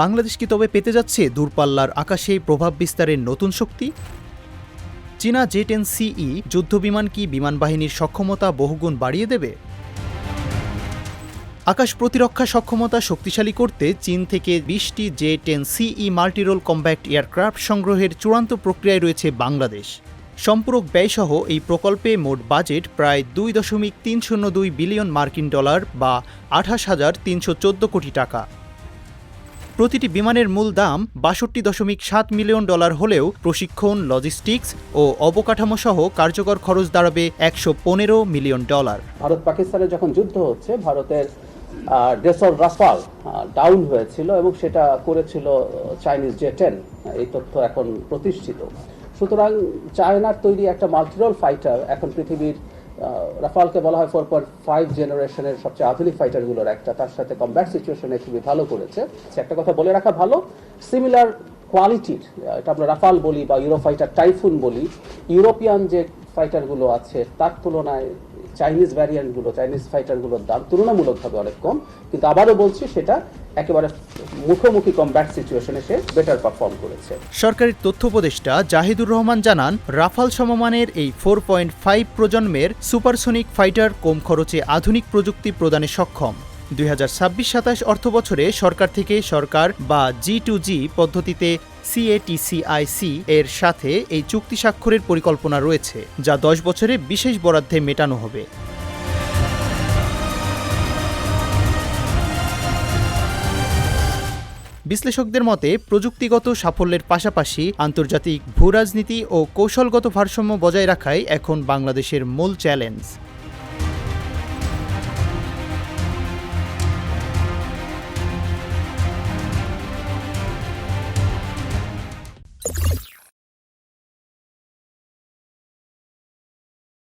বাংলাদেশ কি তবে পেতে যাচ্ছে দূরপাল্লার আকাশে প্রভাব বিস্তারের নতুন শক্তি? চীনা J-10CE যুদ্ধবিমান কি বিমানবাহিনীর সক্ষমতা বহুগুণ বাড়িয়ে দেবে? আকাশ প্রতিরক্ষা সক্ষমতা শক্তিশালী করতে চীন থেকে 20টি J-10CE মাল্টিরোল কম্ব্যাক্ট এয়ারক্রাফট সংগ্রহের চূড়ান্ত প্রক্রিয়ায় রয়েছে বাংলাদেশ। সম্পূরক ব্যয়সহ এই প্রকল্পে মোট বাজেট প্রায় $2.302 বিলিয়ন মার্কিন ডলার বা 28,314 কোটি টাকা। প্রতিটি বিমানের মূল দাম $62.7 মিলিয়ন হলেও প্রশিক্ষণ, লজিস্টিক্স ও অবকাঠামো সহ কার্যকর খরচ দাঁড়াবে $115 মিলিয়ন। ভারত পাকিস্তানের যখন যুদ্ধ হচ্ছে, ভারতের ডেসর রাফাল ডাউন হয়েছিল এবং সেটা করেছিল চাইনিজ J-10। এই তথ্য এখন প্রতিষ্ঠিত। সুতরাং চায়নার তৈরি একটা মাল্টিরোল ফাইটার এখন পৃথিবীর, রাফালকে বলা হয় 4.5 জেনারেশনের সবচেয়ে আধুনিক ফাইটারগুলোর একটা, তার সাথে কমব্যাট সিচুয়েশনে খুবই ভালো করেছে। একটা কথা বলে রাখা ভালো, সিমিলার কোয়ালিটির, এটা আমরা রাফাল বলি বা ইউরোফাইটার টাইফুন বলি, ইউরোপিয়ান যে ফাইটারগুলো আছে তার তুলনায় চাইনিজ ভ্যারিয়েন্টগুলো, চাইনিজ ফাইটারগুলোর দাম তুলনামূলকভাবে অনেক কম। কিন্তু আবারও বলছি, সেটা একেবারে মুখোমুখি কমব্যাট সিচুয়েশনে সে বেটার পারফর্ম করেছে। সরকারের তথ্য উপদেষ্টা জাহিদুর রহমান জানান, রাফাল সমমানের এই 4.5 প্রজন্মের সুপারসোনিক ফাইটার কম খরচে আধুনিক প্রযুক্তি প্রদানে সক্ষম। 2026-27 অর্থবছরে সরকার থেকে সরকার বা G2G পদ্ধতিতে CATCIC এর সাথে এই চুক্তি স্বাক্ষরের পরিকল্পনা রয়েছে, যা 10 বছরে বিশেষ বরাদ্দে মেটানো হবে। বিশ্লেষকদের মতে, প্রযুক্তিগত সাফল্যের পাশাপাশি আন্তর্জাতিক ভূরাজনীতি ও কৌশলগত ভারসাম্য বজায় রাখাই এখন বাংলাদেশের মূল চ্যালেঞ্জ।